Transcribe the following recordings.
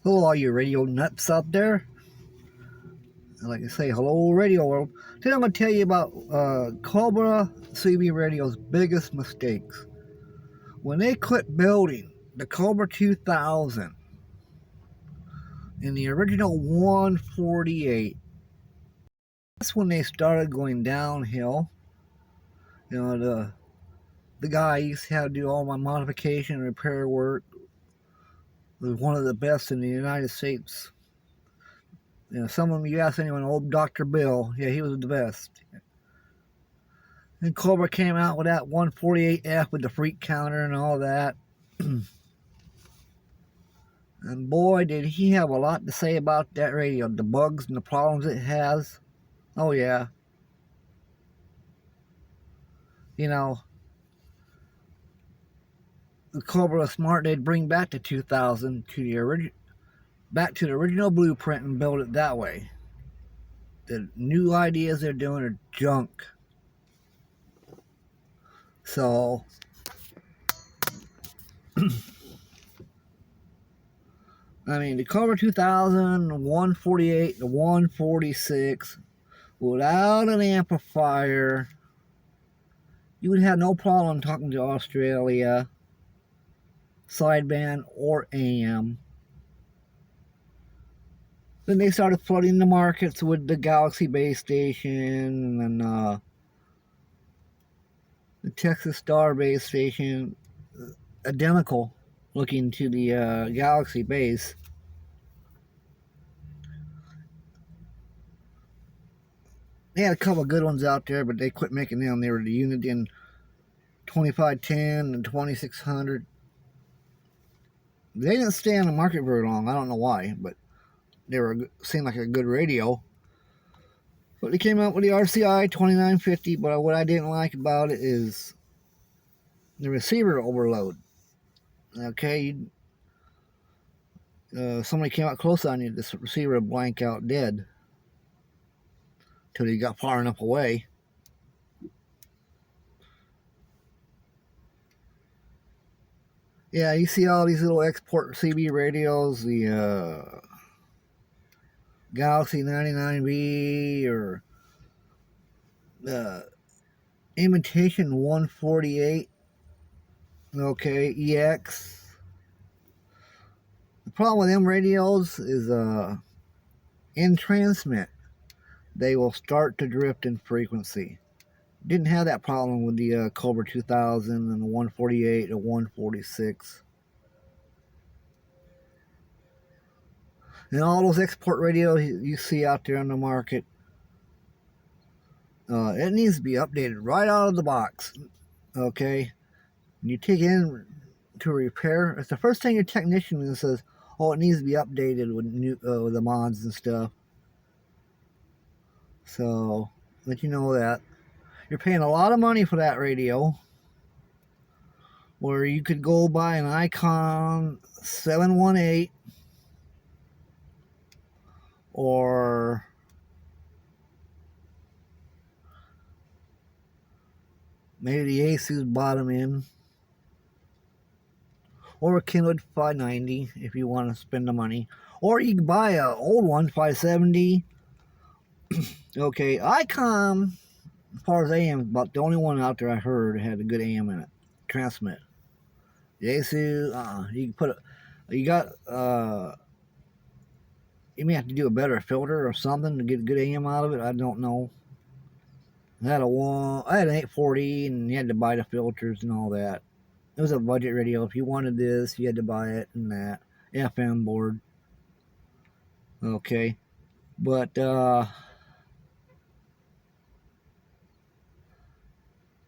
Hello, all you radio nuts out there. I'd like to say hello, radio world. Today I'm going to tell you about Cobra CB Radio's biggest mistakes. When they quit building the Cobra 2000 in the original 148, that's when they started going downhill. You know, the guy used to have to do all my modification and repair work. Was one of the best in the United States. You know, some of them, you ask anyone, old Dr. Bill, yeah, he was the best. And Cobra came out with that 148F with the freak counter and all that. And boy, did he have a lot to say about that radio. The bugs and the problems it has. Oh, yeah. You know, the Cobra was smart. They'd bring back the 2000 to the back to the original blueprint and build it that way. The new ideas they're doing are junk. So, I mean, the Cobra 2000, the 148, the 146, without an amplifier, you would have no problem talking to Australia, sideband or AM. Then they started flooding the markets with the Galaxy base station and the Texas Star base station, identical looking to the Galaxy base. They had a couple of good ones out there, but they quit making them. They were the Uniden 2510 and 2600. They didn't stay on the market very long. I don't know why, but they seemed like a good radio. But they came out with the RCI 2950, but what I didn't like about it is the receiver overload. Okay, somebody came out close on you, this receiver would blank out dead till you got far enough away. Yeah, you see all these little export CB radios, the Galaxy 99B or the Imitation 148, okay, EX. The problem with them radios is in transmit, they will start to drift in frequency. Didn't have that problem with the Cobra 2000 and the 148 or 146. And all those export radios you see out there on the market, it needs to be updated right out of the box. Okay? When you take it in to repair, it's the first thing your technician says, oh, it needs to be updated with with the mods and stuff. So, let you know that. You're paying a lot of money for that radio, where you could go buy an Icon 718 or maybe the Asus bottom end, or a Kenwood 590 if you want to spend the money, or you can buy an old one 570. Okay, Icon, as far as AM, about the only one out there I heard had a good AM in it, transmit. The Asus, you can put you got you may have to do a better filter or something to get a good AM out of it. I don't know. I had an 840, and you had to buy the filters and all that. It was a budget radio. If you wanted this, you had to buy it and that. FM board. Okay. But,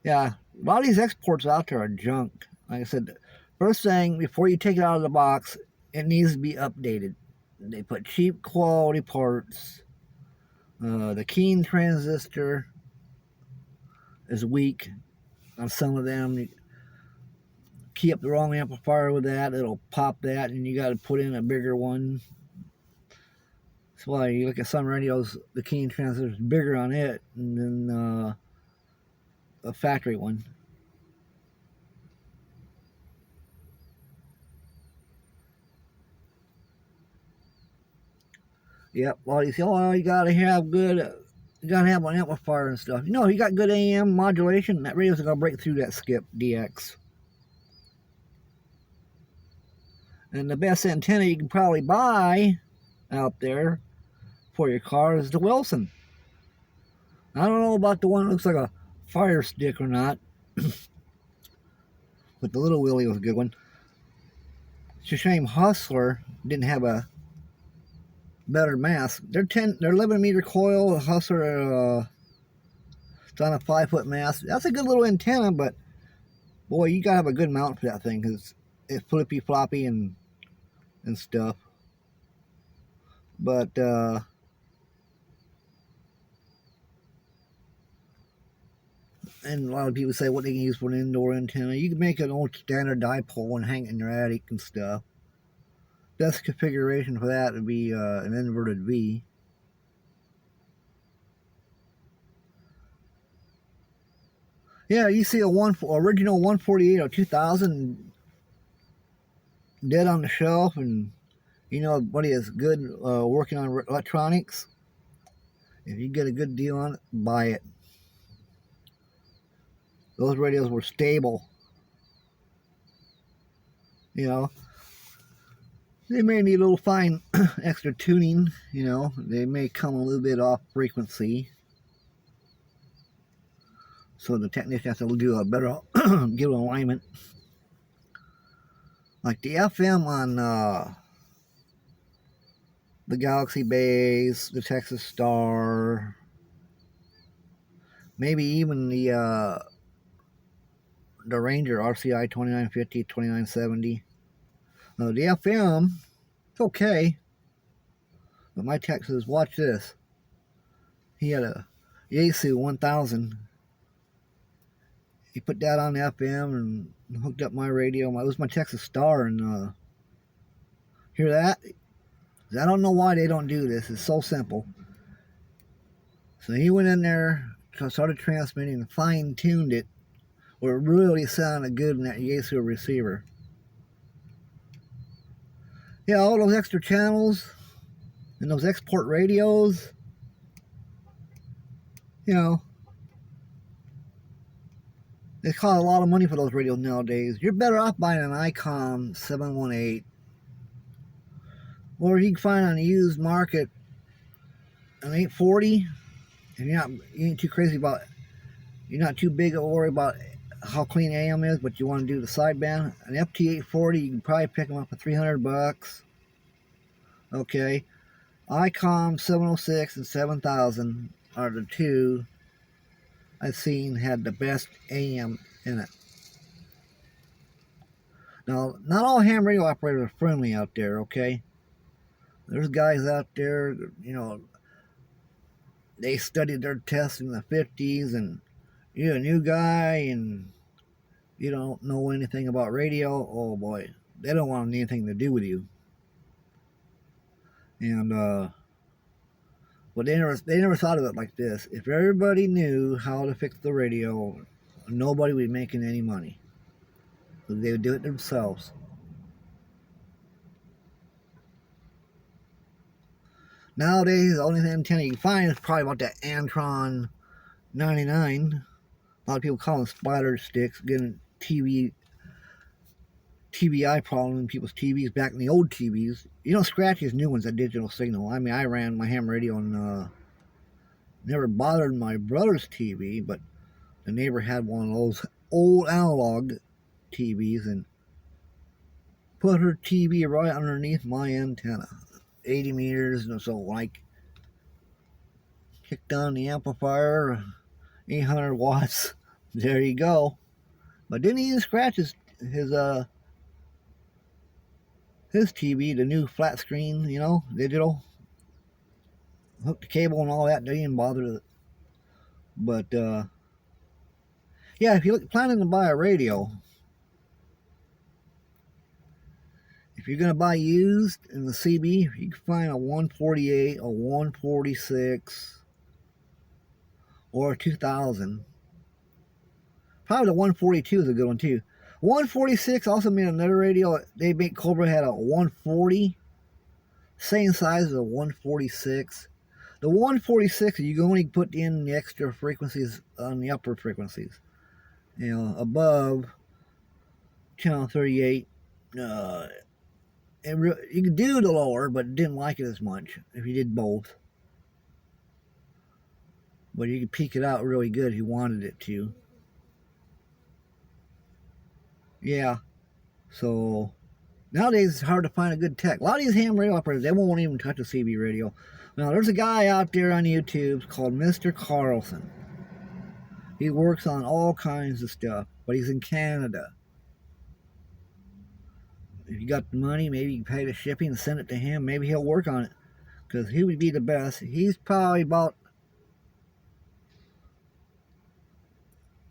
yeah, a lot of these exports out there are junk. Like I said, first thing, before you take it out of the box, it needs to be updated. They put cheap quality parts. The keying transistor is weak on some of them. You key up the wrong amplifier with that, it'll pop that, and you got to put in a bigger one. That's why you look at some radios, the keying transistor is bigger on it than a factory one. Yep. Well, you say, oh, you gotta have good, you gotta have an amplifier and stuff. You know, you got good AM modulation. That radio's gonna break through that skip DX. And the best antenna you can probably buy out there for your car is the Wilson. I don't know about the one that looks like a fire stick or not, but the little wheelie was a good one. It's a shame Hustler didn't have a better mass. They're 11 meter coil. Hustler, it's on a 5-foot mass. That's a good little antenna, but boy, you gotta have a good mount for that thing because it's flippy floppy and stuff. But and a lot of people say what they can use for an indoor antenna. You can make an old standard dipole and hang it in your attic and stuff. Best configuration for that would be an inverted V. Yeah, you see a original 148 or 2000 dead on the shelf, and you know buddy is good working on electronics. If you get a good deal on it, buy it. Those radios were stable. You know, they may need a little fine extra tuning. You know, they may come a little bit off frequency, so the technician has to do a better give alignment. Like the FM on the Galaxy Base, the Texas Star, maybe even the Ranger RCI 2950, 2970. The FM, it's okay. But my tech says, watch this. He had a Yaesu 1000. He put that on the FM and hooked up my radio. It was my Texas Star, and hear that? I don't know why they don't do this. It's so simple. So he went in there, started transmitting, and fine-tuned it where it really sounded good in that Yaesu receiver. Yeah, all those extra channels and those export radios, you know, they cost a lot of money for those radios nowadays. You're better off buying an ICOM 718, or you can find on the used market an 840. And you ain't too crazy about, you're not too big to worry about how clean AM is, but you want to do the sideband. An FT840, you can probably pick them up for $300. Okay, ICOM 706 and 7000 are the two I've seen had the best AM in it. Now, not all ham radio operators are friendly out there, okay? There's guys out there, you know, they studied their tests in the 50s, and you're a new guy and you don't know anything about radio. Oh boy, they don't want anything to do with you. And but they never thought of it like this. If everybody knew how to fix the radio, nobody would be making any money. So they would do it themselves. Nowadays, the only antenna you can find is probably about that Antron 99. A lot of people call them spider sticks, getting TBI problem in people's TVs back in the old TVs. You don't scratch these new ones at digital signal. I mean, I ran my ham radio and never bothered my brother's TV, but the neighbor had one of those old analog TVs and put her TV right underneath my antenna. 80 meters, and so like kicked on the amplifier, 800 watts. There you go. But didn't even scratch his TV, the new flat screen, you know, digital. Hooked the cable and all that. They didn't bother with it. But yeah, if you're planning to buy a radio, if you're going to buy used in the CB, you can find a 148, a 146, or a 2000. Probably the 142 is a good one too. 146 also made another radio. They made Cobra had a 140 Same size as a 146. The 146, you can only put in the extra frequencies on the upper frequencies. You know, above channel 38, you could do the lower, but didn't like it as much if you did both. But you could peak it out really good if you wanted it to. Yeah, so nowadays it's hard to find a good tech. A lot of these ham radio operators, they won't even touch a CB radio. Now, there's a guy out there on YouTube called Mr. Carlson. He works on all kinds of stuff, but he's in Canada. If you got the money, maybe you can pay the shipping and send it to him. Maybe he'll work on it, because he would be the best. He's probably about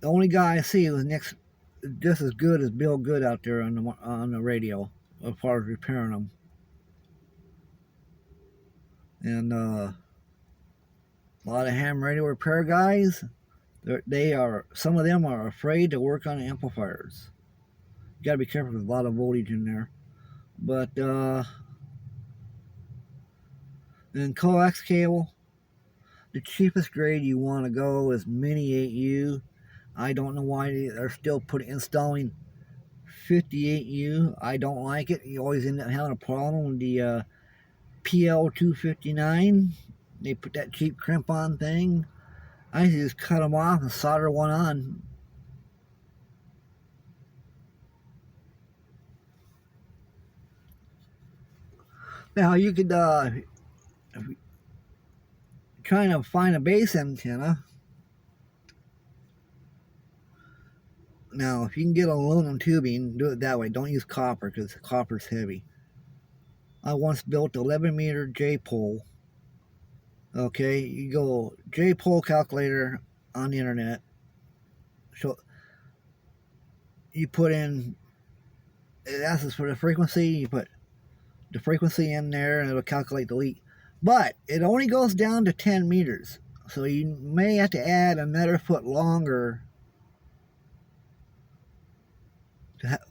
the only guy I see who's just as good as Bill Good out there on the radio as far as repairing them. And a lot of ham radio repair guys, some of them are afraid to work on amplifiers. You gotta be careful with a lot of voltage in there. But then coax cable, the cheapest grade you want to go is Mini 8U. I don't know why they're still installing 58U. I don't like it. You always end up having a problem with the PL259. They put that cheap crimp on thing. I just cut them off and solder one on. Now you could trying to find a base antenna. Now, if you can get aluminum tubing, do it that way. Don't use copper, because copper's heavy. I once built 11-meter J-pole. Okay, you go J-pole calculator on the internet. So you put in, it asks for the frequency. You put the frequency in there, and it'll calculate the leak. But it only goes down to 10 meters. So you may have to add another foot longer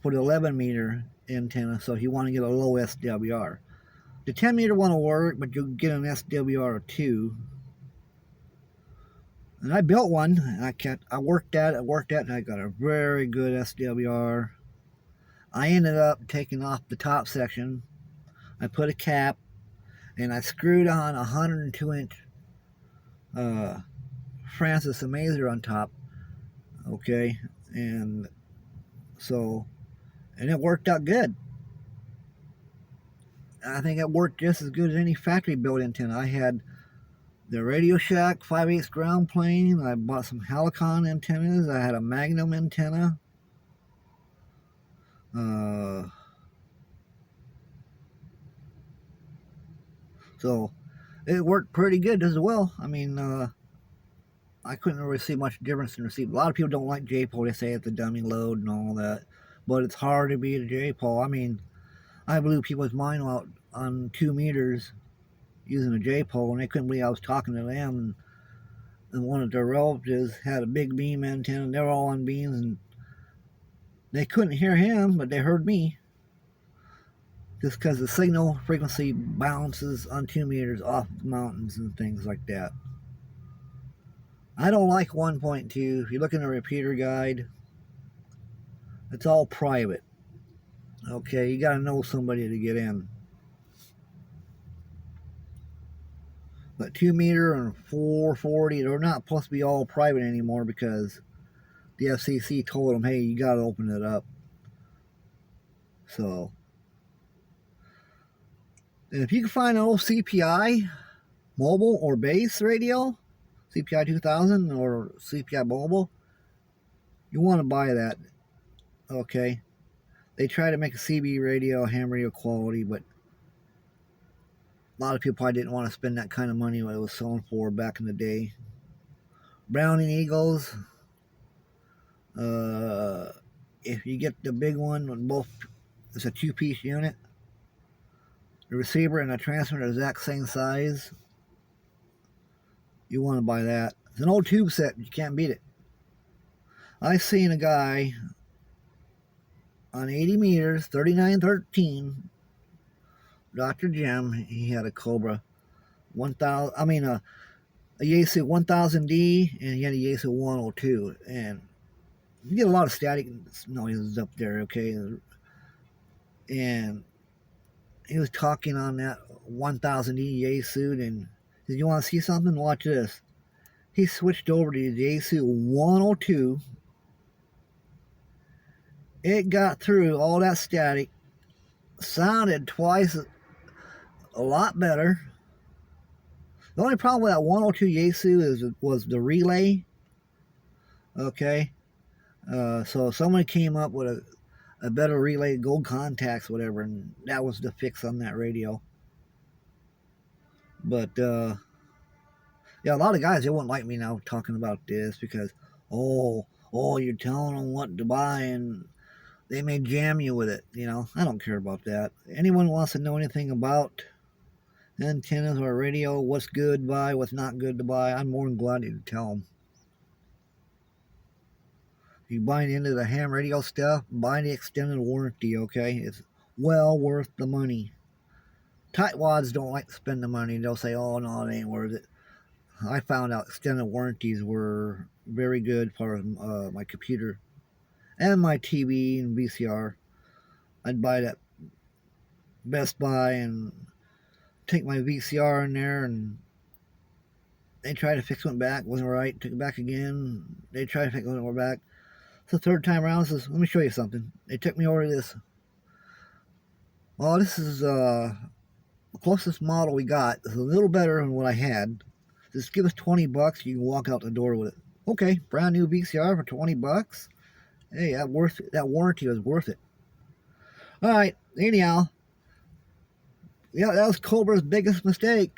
for the 11-meter antenna, so if you want to get a low SWR. The 10-meter one will work, but you'll get an SWR of 2. And I built one, and I worked at it, and I got a very good SWR. I ended up taking off the top section. I put a cap, and I screwed on a 102-inch Francis Amazer on top. Okay, and it worked out good. I think it worked just as good as any factory built antenna. I had the Radio Shack 5/8 ground plane. I bought some Helicon antennas. I had a Magnum antenna. So it worked pretty good as well. I mean, I couldn't really see much difference in receive. A lot of people don't like J-pole. They say it's a dummy load and all that. But it's hard to beat a J-pole. I mean, I blew people's mind out on 2 meters using a J-pole, and they couldn't believe I was talking to them. And one of their relatives had a big beam antenna, and they were all on beams, and they couldn't hear him, but they heard me. Just because the signal frequency bounces on 2 meters off the mountains and things like that. I don't like 1.2. If you look in the repeater guide, it's all private. Okay, you gotta know somebody to get in. But 2 meter and 440, they're not supposed to be all private anymore, because the FCC told them, hey, you gotta open it up. So, and if you can find an old CPI mobile or base radio, CPI 2000 or CPI mobile, you want to buy that. Okay, they try to make a CB radio, ham radio quality, but a lot of people probably didn't want to spend that kind of money what it was selling for back in the day. Browning Eagles, if you get the big one with both, it's a 2-piece unit. The receiver and the transmitter are the exact same size. You want to buy that. It's an old tube set, you can't beat it. I seen a guy on 80 meters, 3913, Dr. Jim, he had a Cobra 1000. I mean a Yaesu 1000D, and he had a Yaesu 102, and you get a lot of static noises up there. Okay, and he was talking on that 1000D Yaesu, and he said, "You want to see something? Watch this." He switched over to the Yaesu 102. It got through all that static, sounded twice a lot better. The only problem with that 102 Yaesu was the relay. Okay, so someone came up with a better relay, gold contacts, whatever, and that was the fix on that radio. But yeah, a lot of guys, they won't like me now talking about this because you're telling them what to buy and they may jam you with it. I don't care about that. Anyone wants to know anything about antennas or radio, what's good to buy, what's not good to buy, I'm more than glad to tell them. If you buy into the ham radio stuff, buy the extended warranty, okay? It's well worth the money. Tightwads don't like to spend the money. They'll say, oh, no, it ain't worth it. I found out extended warranties were very good for my computer and my TV and VCR. I'd buy that Best Buy and take my VCR in there, and they tried to fix it back, wasn't right. Took it back again. They tried to fix it, went back. So the third time around, says, let me show you something. They took me over to this. Well, this is the closest model we got. It's a little better than what I had. Just give us $20. You can walk out the door with it. Okay, brand new VCR for $20. Hey, that warranty was worth it. All right. Anyhow, yeah, that was Cobra's biggest mistake.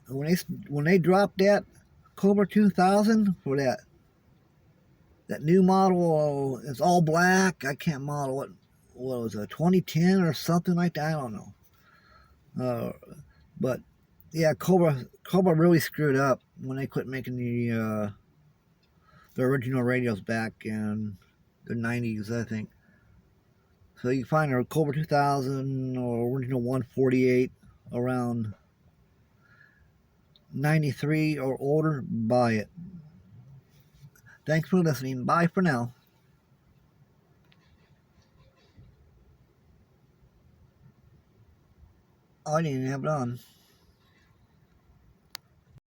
When they dropped that Cobra 2000 for that new model, it's all black. I can't model what was it, 2010 or something like that. I don't know. But yeah, Cobra really screwed up when they quit making the original radios back in the 90s, I think. So you can find a Cobra 2000 or original 148 around 93 or older. Buy it. Thanks for listening. Bye for now. I didn't have it on.